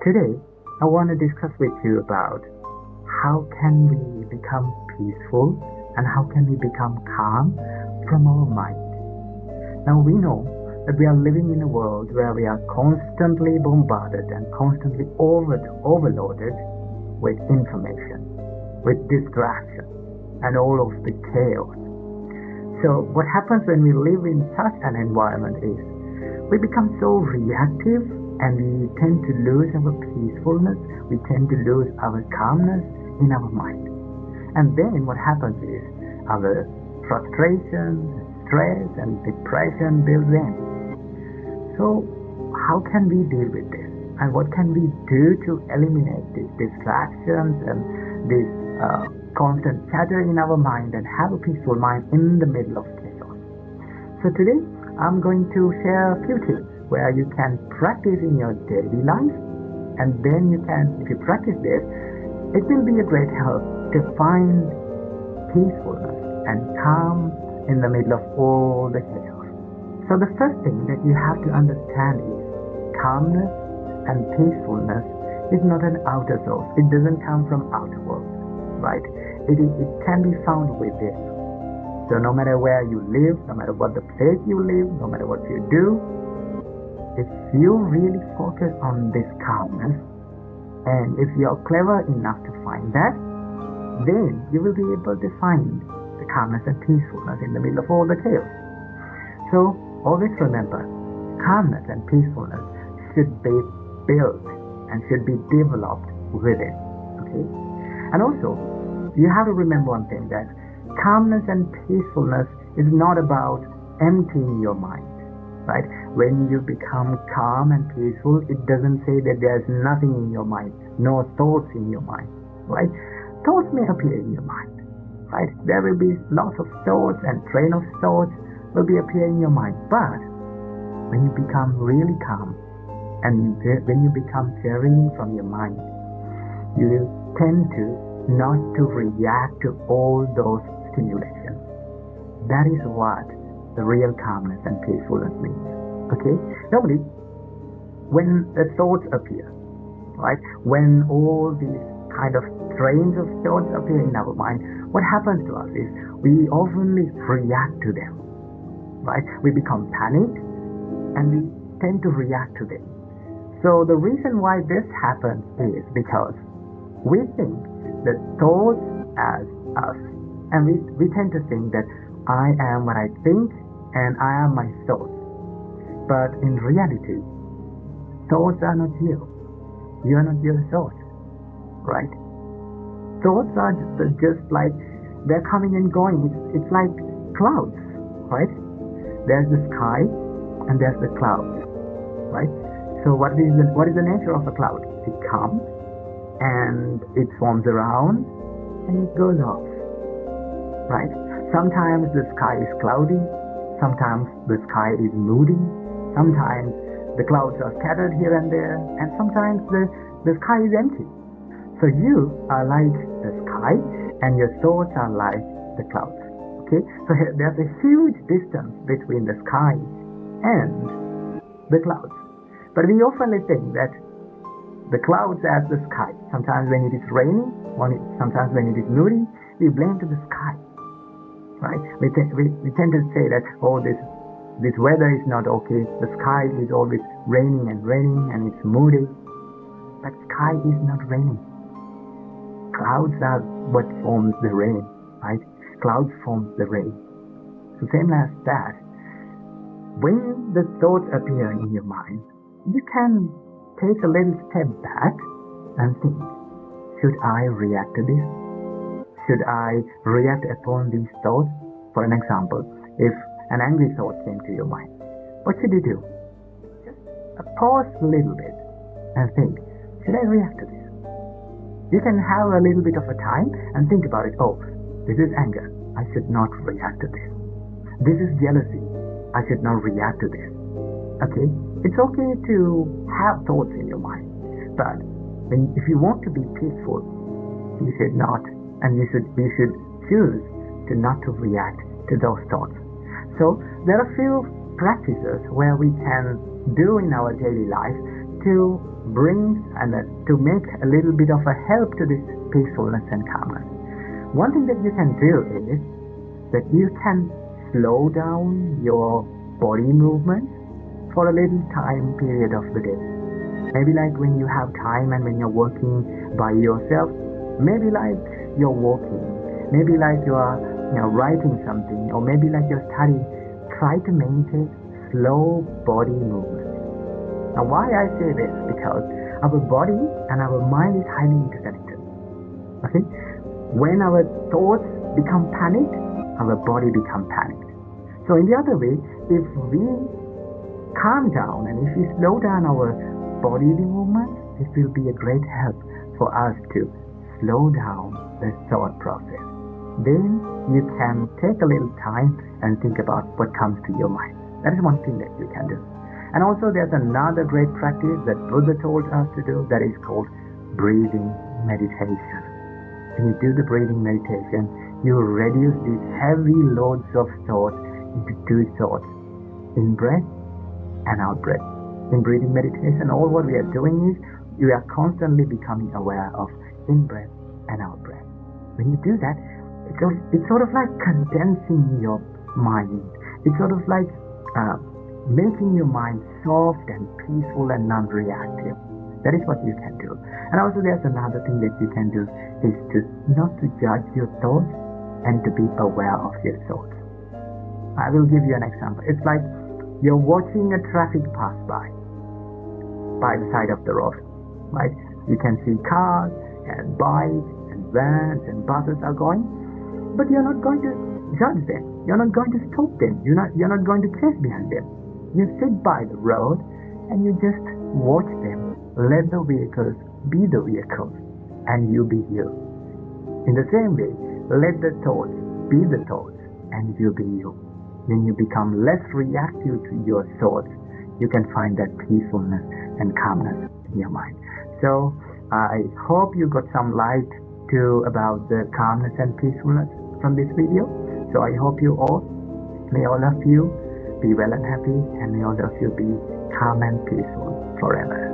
Today, I want to discuss with you about how can we become peaceful and how can we become calm from our mind. Now we know that we are living in a world where we are constantly bombarded and constantly overloaded with information, with distraction, and all of the chaos. So what happens when we live in such an environment is we become so reactive and we tend to lose our peacefulness, we tend to lose our calmness in our mind. And then what happens is our frustration, stress and depression builds in. So how can we deal with this? And what can we do to eliminate these distractions and this constant chatter in our mind and have a peaceful mind in the middle of chaos? So today I'm going to share a few tips where you can practice in your daily life, and then you can, if you practice this, it will be a great help to find peacefulness and calm in the middle of all the chaos. So the first thing that you have to understand is calmness and peacefulness is not an outer source. It doesn't come from outer world, right? It can be found within. So no matter where you live, no matter what the place you live, no matter what you do, if you really focus on this calmness, and if you're clever enough to find that, then you will be able to find the calmness and peacefulness in the middle of all the chaos. So always remember, calmness and peacefulness should be built and should be developed within. Okay? And also, you have to remember one thing, that calmness and peacefulness is not about emptying your mind. Right? When you become calm and peaceful, it doesn't say that there's nothing in your mind, no thoughts in your mind. Right? Thoughts may appear in your mind. Right? There will be lots of thoughts and train of thoughts will be appearing in your mind. But when you become really calm and when you become serene from your mind, you tend to not to react to all those stimulations. That is what the real calmness and peacefulness means. Okay? Normally, when the thoughts appear, right? When all these kind of trains of thoughts appear in our mind, what happens to us is we often react to them, right? We become panicked and we tend to react to them. So the reason why this happens is because we think that thoughts as us, and we tend to think that I am what I think and I am my thoughts. But in reality, thoughts are not you. You are not your thoughts, right? Thoughts are just like, they're coming and going. It's like clouds, right? There's the sky and there's the clouds, right? So what is the nature of a cloud? It comes and it forms around and it goes off, right? Sometimes the sky is cloudy, sometimes the sky is moody, sometimes the clouds are scattered here and there, and sometimes the sky is empty. So you are like the sky and your thoughts are like the clouds. Okay? So there's a huge distance between the sky and the clouds. But we often think that the clouds as the sky. Sometimes when it is raining, sometimes when it is moody, we blame to the sky. Right? We tend to say that, oh, this weather is not okay. The sky is always raining and it's moody. But sky is not raining. Clouds are what forms the rain, right? Clouds forms the rain. So same as that, when the thoughts appear in your mind, you can take a little step back and think, should I react to this? Should I react upon these thoughts? For an example, if an angry thought came to your mind, what should you do? Just pause a little bit and think, should I react to this? You can have a little bit of a time and think about it. Oh, this is anger. I should not react to this. This is jealousy. I should not react to this. Okay? It's okay to have thoughts in your mind, but if you want to be peaceful, you should not, and you should choose to not to react to those thoughts. So there are a few practices where we can do in our daily life to brings and to make a little bit of a help to this peacefulness and calmness. One thing that you can do is that you can slow down your body movements for a little time period of the day. Maybe like when you have time and when you're working by yourself, maybe like you're walking, maybe like you're writing something, or maybe like you're studying. Try to maintain slow body movement. Now why I say this? Because our body and our mind is highly interconnected. Okay? When our thoughts become panicked, our body becomes panicked. So in the other way, if we calm down and if we slow down our bodily movements, it will be a great help for us to slow down the thought process. Then you can take a little time and think about what comes to your mind. That is one thing that you can do. And also there's another great practice that Buddha told us to do, that is called breathing meditation. When you do the breathing meditation, you reduce these heavy loads of thoughts into two thoughts: in breath and out breath. In breathing meditation, all what we are doing is you are constantly becoming aware of in breath and out breath. When you do that, it's sort of like condensing your mind. It's sort of like making your mind soft and peaceful and non-reactive. That is what you can do. And also there's another thing that you can do is to not to judge your thoughts and to be aware of your thoughts. I will give you an example. It's like you're watching a traffic pass by the side of the road, right? You can see cars and bikes and vans and buses are going, but you're not going to judge them. You're not going to stop them. You're not going to chase behind them. You sit by the road and you just watch them. Let the vehicles be the vehicles and you be you. In the same way, let the thoughts be the thoughts and you be you. When you become less reactive to your thoughts, you can find that peacefulness and calmness in your mind. So I hope you got some light about the calmness and peacefulness from this video. So I hope may all of you be well and happy, and may all of you be calm and peaceful forever.